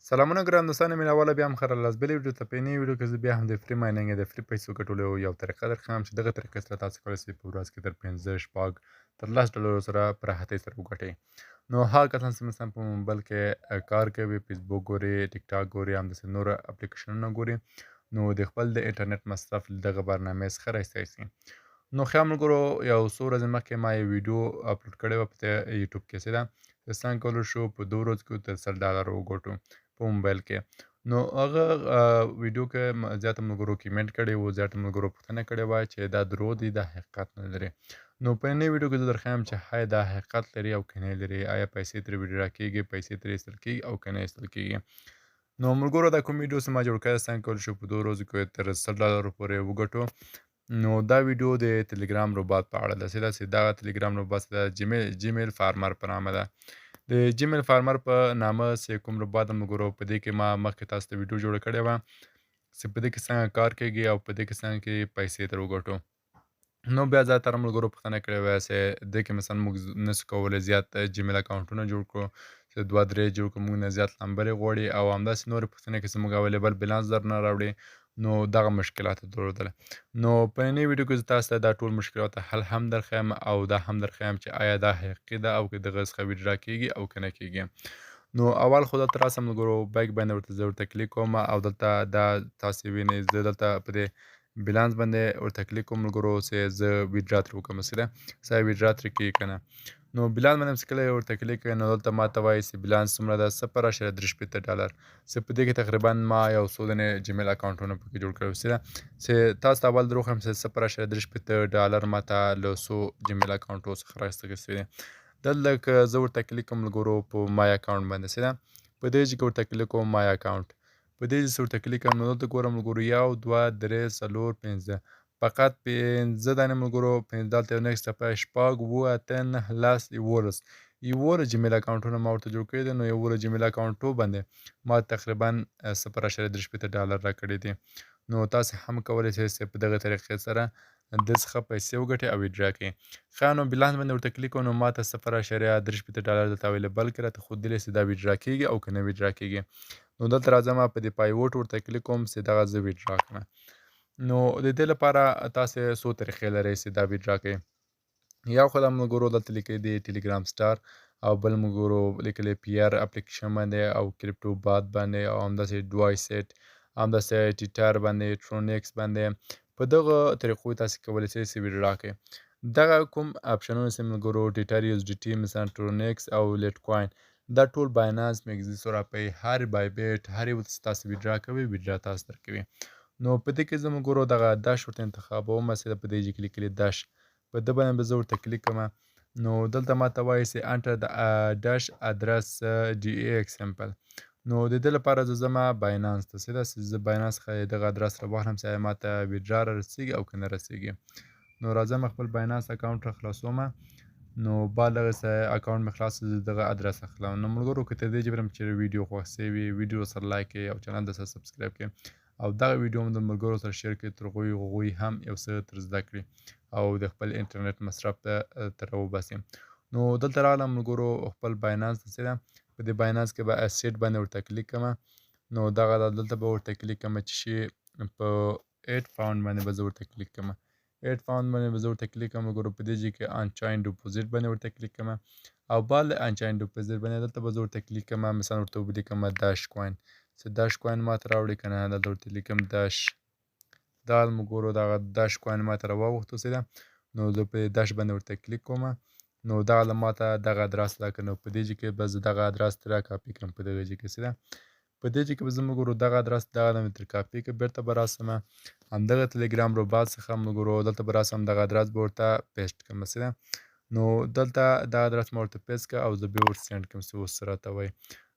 سلامونه ګران دوستانو مینه بیا هم ښه راغلاست بلې ویډیو ته. په یوې نوې ویډیو کې زه بیا هم د فری مایننګ د فری پیسو ګټلو یو طریقه درښیم چې دغه طریقې سره تاسو کولی شئ په ورځ کې تر 15 شپږ تر 10 ډالرو سره په راحتۍ سره وګټئ. نو هغه کسان چې مثلا په موبایل کې کار کوي، فیسبوک ګوري، ټیک ټاک ګوري، همداسې نور اپلیکیشنونه ګوري، نو د خپل د انټرنیټ مصرف له دغه برنامې څخه رایستی سي. نو ښه ملګرو، یو څو ورځې مخکې ما یو ویډیو اپلوډ کړې وه په یوټیوب کې چې ده چې څنګه کولی شو په 2 ورځو کې تر 100 ډالر وګټو په موبایل کې. نو هغه ویډیو کې زیاته ملګرو کمنټ کړی و، زیاته ملګرو پوښتنه کړې وه چې دا دروغ دي، دا حقیقت نه لري. نو په نوې ویډیو کې زه درښیم چې آیا دا حقیقت لري او که نه لري، آیا پیسې ترې ویډرا کېږي، پیسې ترې ایستل کېږي او که نه ایستل کېږي. نو ملګرو، دا کوم ویډیو چې ما جوړ کړی څنګه کولی شو په 2 ورځو کې تر 100 ډالرو پورې وګټو. نو دا ویډیو د تلګرام روبات په اړه ده چې دغه تلګرام روبات د جیمیل فارمر په نامه ده. د جیمیل فارمر په نامه چې کوم روبات ده ملګرو، په دې کې ما مخکې تاسو ته ویډیو جوړه کړې وه چې په دې کې څنګه کار کېږي او په دې کې څنګه کې پیسې ترې وګټو. نو بیا زیاتره ملګرو پوښتنه کړې وه چې دې کې مثلا موږ نسو کولی زیات جیمیل اکاونټونه جوړ کړو، چې 2-3 جوړ کړو، موږ نه زیات نمبرې غواړي او همداسې نورې پوښتنې کې چې موږ اویلیبل بیلانس درنه راوړي. نو دغه مشکلات یې درلودل. نو په نوې ویډیو کې زه تاسو ته دا ټول مشکلات حل هم درښیم او دا هم درښیم چې آیا دا حقیقي ده او که دغه څخه ویډرا کېږي او که نه کېږي. نو اول خو دلته راسه ملګرو، بیک باندې زه ورته کلیک کوم او دلته دا تاسې وینئ زه دلته په دې بیلانس باندې ورته کلیک کوم ملګرو چې زه ویډرا ترې وکړم چې ده چې ویډرا ترې کېږي که نه. نو بیلانس باندې چې کله ورته کلیک کوئ نو دلته ماته وایي چې بیلانس څومره ده، 0.3 ډالر، چې په دې کې تقریبا ما یو څو دانې جیمیل اکاونټونه پکې جوړ کړي وو چې تاسو ته اول دروغ وایم چې 0.3 ډالر ماته له څو جیمیل اکاونټو څخه راایستل شوي دي. دلته که زه ورته کلیک کوم ملګرو په مای اکاونټ باندې چې ده په دې چې ورته کلیک کوم مای اکاونټ، په دې چې ورته کلیک کوم نو دلته ګورم ملګرو 1 2 3 4 5 فقط 15 دانې ملګرو، 15 دلته یو نیکسټ څپه شپږ 7 8 9 10 11 جیمیل اکاونټونه ما ورته جوړ کړي دي. نو 11 جیمیل اکاونټو باندې ما تقریبا 0.3 ډالر راکړي دي. نو تاسو هم کولی شئ چې په دغه طریقې سره د څخه پیسې وګټئ او ویډرا کړئ. ښه نو بیلانس باندې ورته کلیک کوم نو ماته 0.3 ډالر دلته اویلیبل کې راته ښودلی چې دا ویډرا کېږي او که نه ویډرا کېږي. نو دلته راځم په دې پایوټ ورته کلیک کوم چې دغه زه ویډرا کړم. نو د دې لپاره تاسې څو طریقې لرئ چې دا ویډرا کړئ. یو خو دا ملګرو دلته لیکلي دي ټیلیګرام سټار او بل ملګرو لیکلي پي آر اپلیکیشن باندې او کریپټو بات باندې او همداسې ډوای سیټ، همداسې ټیټر باندې، ټرونیکس باندې. په دغه طریقو تاسې کولی شئ چې ویډرا کړئ. دغه کوم اپشنونه چې ملګرو ټیټر، یو اس ډي ټي، مثلا ټرونیکس او لیټ کوین، دا ټول باینانس، میکزي، سوراپی، هر بای بیټ، هر یو چې تاسو ویډرا کوئ ویډرا تاسو درکوي. نو په دې کې زه ملګرو دغه داش ورته انتخابوم چې په دې کې لیکلي داش، په ده باندې به زه ورته کلیک کوم. نو دلته ماته وایي چې انټر د داش ادرس ډي ای ایکسامپل. نو د دې لپاره زه ځم باینانس ته چې زه باینانس څخه دغه ادرس راواخلم چې آیا ماته ویډرا رارسېږي او که نه رسېږي. نو راځم خپل باینانس اکاونټ راخلاصوم. نو بعد دغه اکاونټ مې خلاص زه دغه ادرس اخلم. نو ملګرو که تر دې جبرم چې ویډیو خوښ شوي ویډیو سره لایک کړئ او چینل د سره سبسکرایب کړئ او دغه ویډیو هم د ملګرو سره شیر کړئ تر هغوی هم یو څه تر زده کړي او د خپل انټرنیټ مصرف ته تر وباسي. نو دلته راغلم ملګرو خپل باینانس ته چې ده په دې باینانس کې به اسیټ باندې ورته کلیک کوم. نو دغه دلته به ورته کلیک کوم چې شي په 8 پاوند باندې به زه ورته کلیک کوم. 8 پاوند باندې به زه ورته کلیک کوم ملګرو. په دې ځای کې انچاین ډپوزیټ باندې ورته کلیک کوم او بعد له انچاین ډپوزیټ باندې دلته به زه ورته کلیک کوم. مثلا ورته ولیکم داش کوین، چې داش کوین ماته راوړي که نه. دلته ورته لیکم داش، دا ملګرو دغه داش کوین ماته راواوښتو چې ده. نو زه په داش باندې ورته کلیک کوم. نو دغه له ماته دغه ادرس راکړه. نو په دې ځای کې به زه دغه ادرس ترې راکاپي کړم. په دغه ځای کې چې ده په دې ځای کې به زه ملګرو دغه ادرس دغه نه مې ترې کاپي کړه، بېرته به راسم همدغه تلګرام روبات څخه ملګرو دلته به راسم دغه ادرس به ورته پیسټ کړم چې ده. نو دلته دغه ادرس مې ورته پیسټ کړه او زه بیا ورته سینډ کړم چې اوس راته وایي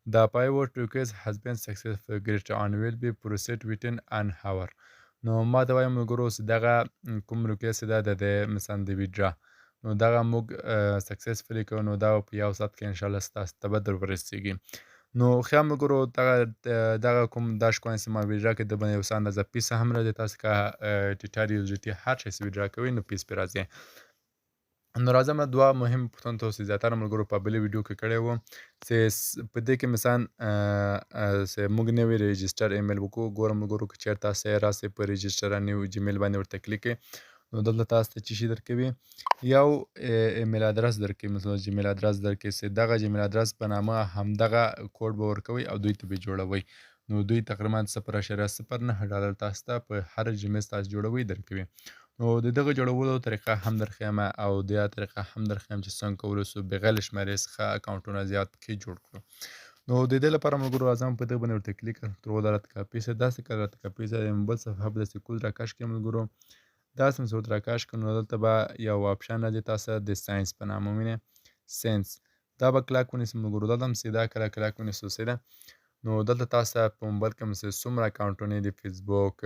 The pivot request has been successfully created and will be processed within an hour. نو ما ته وایي ملګرو چې دغه کوم ریکویسټ چې ده د مثلا د ویډرا، نو دغه موږ سکسسفلي کوو نو دا په یو ساعت کې انشاءالله ستاسو ته به در ورسېږي. نو ښه ملګرو دغه کوم داش کوین چې ما ویډرا کړې د باندې یو څه اندازه پیس هم راځي. تاسو که ټیټر یو اس ډي ټي هر شی چې ویډرا کوئ نو پیس پرې راځي. نو راځم دوه مهم پوښتنو ته اوسې زیاتره ملګرو په بلې ویډیو کې کړی وم چې په دې کې مثلا چې موږ نوی رجسټر ایمیل وکړو ګورم ملګرو که چېرته تاسې راسئ په رجسټر نیو جیمیل باندې ورته کلیک کړئ نو دلته تاسو ته څه شي درکوي یو ایمیل ادرس درکوي مثلا جیمیل ادرس درکوي چې دغه جیمیل ادرس په نامه همدغه کوډ به ورکوئ او دوی ته به جوړوئ نو دوی تقریبا 0.09 $تاسو ته په هر جیمیل تاسو جوړوئ درکوي نو د دغه جوړولو طریقه هم درښیم او د طریقه هم درښیم چې څنګه کولی سو بغیر له شمېرې څخه اکاونټونه زیات پکې جوړ کړو نو د دې لپاره ملګرو راځم په دې باندې ورته کلیک تر څو راته کاپي سي داسې کړه راته کاپي سي د موبایل صفحه به داسې کوز راکش کړئ ملګرو داسې مې ورته راکش کړ نو دلته به یو آپشن راځي تاسو د ساینس په نامه ووینئ ساینس دا به کلک ونیسئ ملګرو دلته هم سیده کله کلک ونیسو سیده نو دلته تاسو ته په موبایل کې مثلا څومره اکاونټونه دي فیسبوک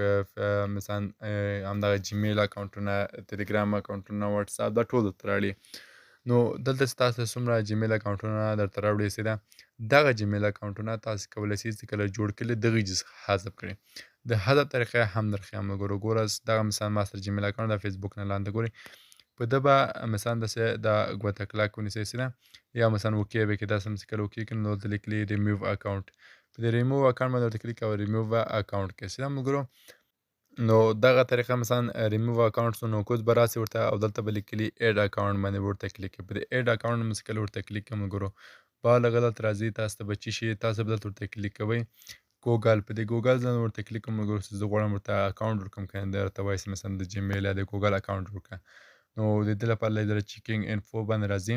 مثلا همدغه جیمیل اکاونټونه تلیګرام اکاونټونه واتساپ دا ټول درته راوړي نو دلته چې تاسو څومره جیمیل اکاونټونه درته راوړي سیده دغه جیمیل اکاونټونه تاسو کولی شئ چې کله جوړ کړي دغه حذف کړئ د حذف طریقه هم درښیم ملګرو ګوره دغه مثلا ما سره جیمیل اکاونټ د فیسبوک نه لاندې ګورئ په ده به مثلا داسې د ګوته کلک ونیسئ سیده یا مثلا اوکې به کې داسې چې کله اوکې کړئ نو دلته لیکلي ریموو اکاونټ په دې ریموو اکاونټ باندې ورته کلیک کوئ ریموو اکاونټ کې سیده ملګرو نو دغه طریقه مثلا ریموو اکاونټ سو نو کوز به راسي ورته او دلته به لیکلي اډ اکاونټ باندې به ورته کلیک کوئ په دې اډ اکاونټ باندې چې کله ورته کلیک کوئ ملګرو بالا غلط راځي تاسو ته به څه شي تاسو به دلته ورته کلیک کوئ ګوګل په دې ګوګل ځای ورته کلیک کوم ملګرو چې زه غواړم ورته اکاونټ ورکړم که درته وایي چې مثلا د جیمیل یا د ګوګل اکاونټ ورکړه نو د دې لپاره له چیکینګ انفو باندې راځي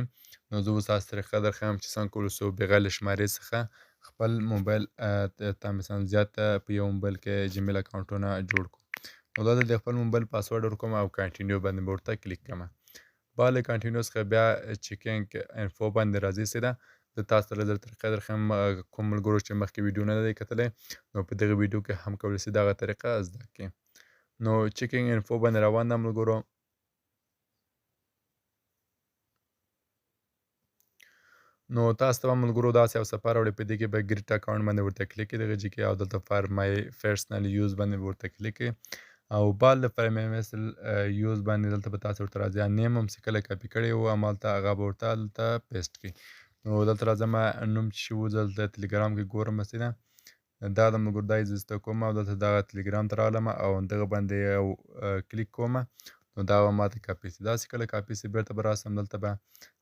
نو زه اوس تاسو طریقه درښیم چې څنګه کولی سو بغیر له شمارې څخه خپل موبایل ته مثلا زیات په یو موبایل کې جیمیل اکاونټونه جوړ کړو نو دلته د خپل موبایل پاسورډ ورکوم او کنټینیو باندې به ورته کلیک کوم بعد له کنټینیو څخه بیا چیکینګ انفو باندې راځي سیده زه تاسو ته له طریقه درښیم کوم ملګرو چې مخکې ویډیو نه دی کتلی نو په دغه ویډیو کې هم کولی شي دغه طریقه زده کړي نو چیکینګ انفو باندې روان ده ملګرو نو تاسو ته ملګرو داسې یو صفحه راوړي په دې کې به ګریټ اکاونټ باندې ورته کلیک کړئ دغه جې کې او دلته فار مای پرسنل یوز باندې ورته کلیک کړئ او بعد له فار مای پرسنل یوز باندې دلته به تاسو ورته راځي نیم هم چې کله کاپي کړی و همالته هغه به ورته دلته پیسټ کړئ نو دلته راځم نوم چې و دلته تلیګرام کې ګورم مسیده دا د ملګرو دا یې زده کوم او دلته دغه تلیګرام ته راغلم او دغه باندې یو کلیک کوم نو دا به ماته کاپي سي داسې کله کاپي سي بیرته به راسم دلته به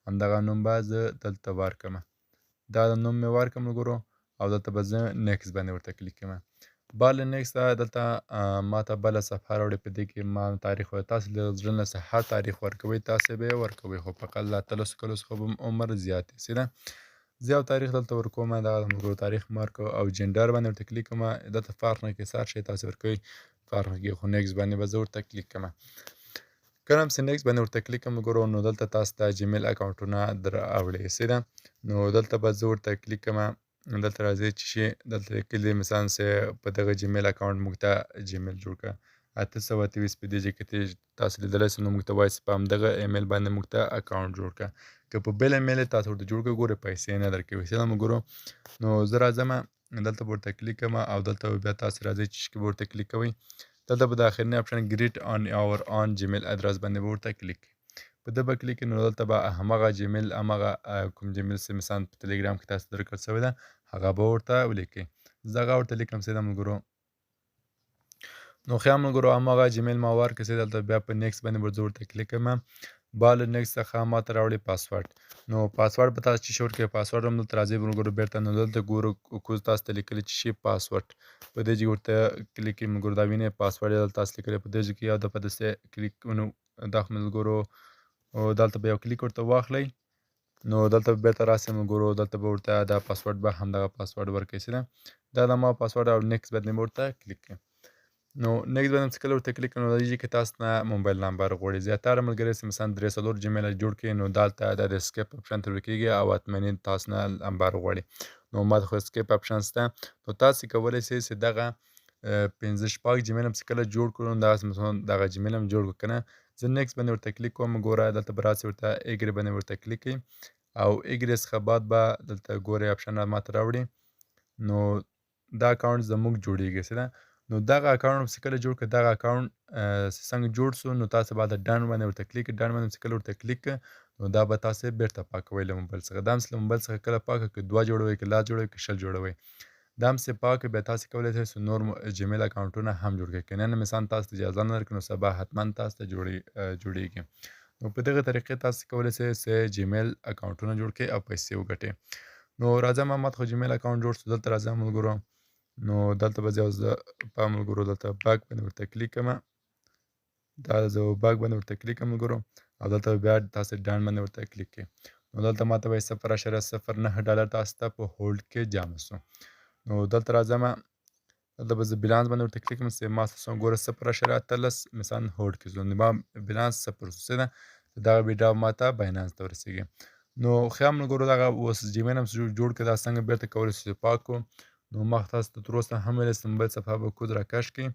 همدغه نوم به زه دلته ورکړم دا د نوم مې ورکړم ملګرو او دلته به زه نیکس باندې ورته کلیک کوم بعد له نیکس دلته ماته بله صفحه راوړي په دې کې ما تاریخ وایي تاسو له زړه نه څه هر تاریخ ورکوئ تاسې به یې ورکوئ خو فقط له 13 کلو څخه به عمر زیات وي سیده زه یو تاریخ دلته ورکوم دغه د ملګرو تاریخ مې ورکړ او جنډر باندې ورته کلیک کوم دلته فرق نه کوي هر شی تاسې ورکوئ فرق نه کوي خو نیکس باندې به زه ورته کلیک کوم کله هم چې نیکس باندې ورته کلیک کوم ملګرو نو دلته تاسو ته جیمیل اکاونټونه در راوړي سیده نو دلته به زه ورته کلیک کوم دلته راځي چې شي دلته لیکلي مثلا چې په دغه جیمیل اکاونټ موږ ته جیمیل جوړ کړه 823 په دې ځای کې تاسو لیدلی سئ نو موږ ته وایي چې په همدغه ایمیل باندې موږ ته اکاونټ جوړ کړه که په بل ایمیل یې تاسو ورته جوړ کړئ ګورئ پیسې نه درکوي ښه ده ملګرو نو زه راځم دلته به ورته کلیک کوم او دلته به بیا تاسو راځئ چې به ورته کلیک کوئ دلته به د اخرني اپشن ګریټ آن اور آن جیمیل ادرس باندې به ورته کلیک کړئ په ده به کلیک کړئ نو دلته به همغه جیمیل همغه کوم جیمیل چې مثلا په تلیګرام کې تاسو درکړل سوی ده هغه به ورته ولیکئ زه هغه ورته لیکم سیده ملګرو نو خیا ملګرو همغه جیمیل ما ورکړ چې دلته بیا په نیکس باندې به زه ورته کلیک کوم بعد له نیکس څخه ماته راوړي پاسورډ نو پاسورډ به تاسو چې شي ورکوئ پاسورډ هم دلته راځي ملګرو بیرته نو دلته ګورو کوز تاسو ته لیکلي چې شي پاسورډ په دې ځای ورته کلیک کړئ ملګرو دا وینئ پاسورډ یې دلته تاسو لیکلی په دې ځای کې یا دپه داسې کلیک ونو دا ملګرو دلته به یو کلیک ورته واخلئ نو دلته به بیرته راسئ ملګرو دلته به ورته دا پاسورډ به همدغه پاسورډ ورکړئ سیده دا د ما پاسورډ او نیکس باندې به ورته کلیک کړئ نو نیکس باندې چې کله ورته کلیک کړئ نو د دې کې تاسو نه موبایل نمبر غواړي زیاتره ملګري چې مثلا 3 جیمیل جوړ کړي نو دلته د اسکیپ اپشن ته ورکېږي او اطمینان تاسو نه نمبر غواړي نو ما خو اسکیپ اپشن شته نو تاسو کولی شئ چې دغه 15 شپږ جیمیل هم چې کله جوړ کړو نو دغسې مثلا دغه جیمیل هم جوړ کړو که نه زه نیکس باندې ورته کلیک کوم ګوره دلته به راسي ورته ایګرې باندې ورته کلیک کړئ او ایګرې څخه بعد به دلته ګورئ اپشن ماته راوړي نو دا اکاونټ زموږ جوړیږي ښه ده نو دغه اکاونټ چې کله جوړ کړئ دغه اکاونټ څنګه جوړ سو نو تاسو باید ډن باندې ورته کلیک ډن باندې چې کله ورته کلیک نو دا به تاسو بیرته پاکوي له موبایل څخه دا هم له موبایل څخه کله پاکه که 2 جوړوي که لا جوړوي که شل جوړوي دا هم چې پاکه بیا تاسو کولی شئ نور جیمیل اکاونټونه هم جوړ کړئ که نن مثلا تاسو ته اجازه نه درکړي نو سبا حتما تاسو ته جوړیږي نو په دغه طریقې تاسو کولی شئ چې جیمیل اکاونټونه جوړ کړئ او پیسې وګټئ نو راځه محمد خو جیمیل اکاونټ جوړ شو دلته راځه ملګرو نو دلته به زه په ملګرو دلته باک باندې ورته کلیک کړم دا زه باک باندې ورته کلیک کوم ملګرو او دلته بیا تاسو ډن باندې ورته کلیک کړئ نو دلته ماته وایي 0.09 ډالر تاسو ته په هولډ کې جمع سو نو دلته راځم دلته به زه بیلانس باندې ورته کلیک کوم چې ما څه ګوره 0.13 مثلا هولډ کې زه نو ما بیلانس 0 څه ده دغه ویډیو ماته باینانس ته ورسیږي نو خیام ملګرو دغه اوس جیمیل هم جوړ کړه دا څنګه بیرته کولی شو پاک کړو نو ما تاسو ته تر اوسه هم ویلې چې موبایل صفحه به کود راکش کړئ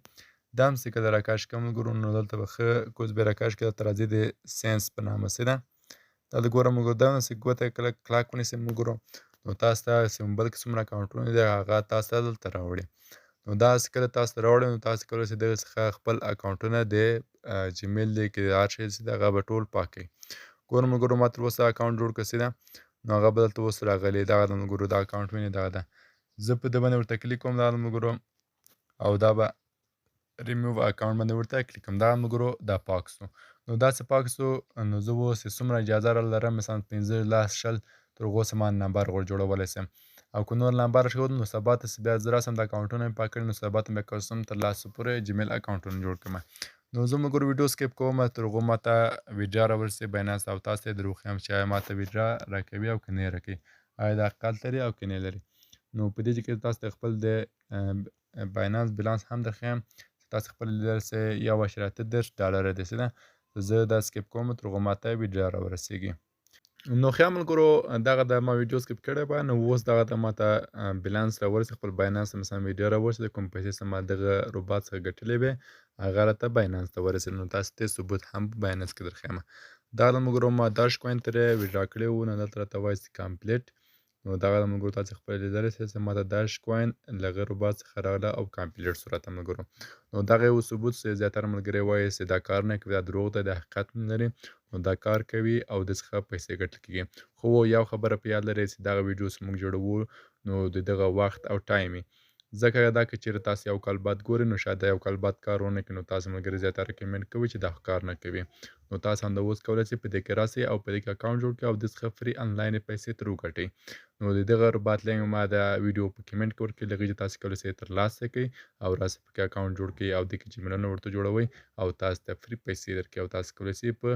دا هم چې کله راکش کړم ملګرو نو دلته به ښه کوز به راکش کړي دلته راځي د ساینس په نامه څه ده دا د ګوره ملګرو دا چې ګوته کله کلاک ونیسئ ملګرو نو تاسو ته چې موبایل کې څومره اکاونټونه دي هغه تاسو ته دلته راوړي نو دا چې کله تاسو ته راوړي نو تاسو کولی شئ دغه څخه خپل اکاونټونه د جیمیل دی کې هر شی چې دی هغه به ټول پاک کړئ ګوره ملګرو ما تر اوسه اکاونټ جوړ کړی ده نو هغه به دلته اوس راغلی دغه د ملګرو دا اکاونټ وینئ دغه ده زه په ده باندې ورته کلیک کوم دغه ملګرو او دا به ریموو اکاونټ باندې ورته کلیک کوم دا ملګرو دا پاک سو نو دا چې پاک سو نو زه اوس څومره اجازه لرم مثلا 15 لاس شل تر هغو چې ما نمبر ور جوړولی شم او که نور نمبر ښود نو سبا ته چې بیا زه راسم د اکاونټونه مې پاک کړي نو سبا ته بیا کولی شم تر لاسو پورې جیمیل اکاونټونه جوړ کړم نو زه ملګرو ویډیو سکیپ کوم تر هغو ماته ویډیا راورسي باینانس او تاسو ته دروغ ښیم چې آیا ماته ویډیا راکوي او که نه یې راکوي آیا دا حقیقت لري او که نه لري نو په دې کې تاسو ته خپل د باینانس بیلانس هم درښیم تاسو خپل لیدلی سئ 1.13 ډالره دی څه ده زه دا سکیپ کوم تر هغو ماته ویډیا راورسیږي نو ښه ملګرو دغه د ما ویډیو سکیپ کړی به نو اوس دغه د ماته بیلانس راورسي خپل باینانس ته مثلا ویډیو راورسي د کوم پیسې چې ما دغه روبات څخه ګټلې وې هغه راته باینانس ته ورسېدل نو تاسو ته ثبوت هم په باینانس کې درښیم دغه د ملګرو ما داش کوین ترې ویډرا کړی و نو دلته راته وایي چې کمپلیټ نو دغه د ملګرو تاسو خپل لیدلی سئ چې ماته داش کوین له هغه روبات څخه راغله او کمپلیټ سو راته ملګرو نو دغه یو ثبوت چې زیاتره ملګري وایي چې دا کار نه کوي دا دروغ دی دا حقیقت نه لري نو دا کار کوي او د څخه پیسې ګټل کېږي خو یو خبره په یاد لرئ چې دغه ویډیو چې موږ جوړوو نو د دغه وخت او ټایم ځکه دا که چیرې تاسو یو کال بعد ګورئ نو شاید دا یو کال بعد کار ونه کړي نو تاسو ملګري زیاتره کمنټ کوي چې دا کار نه کوي نو تاسو هم د اوس کولی شئ په دې کې راسئ او په دې کې اکاونټ جوړ کړئ او د څخه فری انلاین پیسې ترې وګټئ نو د دغه ربات لینک ما د ویډیو په کمنټ کې ورکړي له هغې تاسو کولی شئ ترلاسه کړئ او راسئ پکې اکاونټ جوړ کړئ او دې کې جیمیلونه ورته جوړوئ او تاسو ته فری پیسې درکوي او تاسو کولی شئ په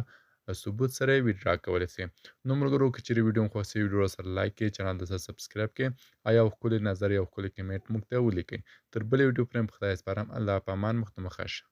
ثبوت سره یې ویډرا کولی شئ نو ملګرو که چیرې ویډیو مو خوښ سوي ویډیو سره لایک کړئ چینل ته سبسکرایب کړئ او یو ښکلی نظر یو ښکلی کمنټ موږ ته ولیکئ تر بلې ویډیو پورې په خدای سپارم الله په امان مخ ته مخه شه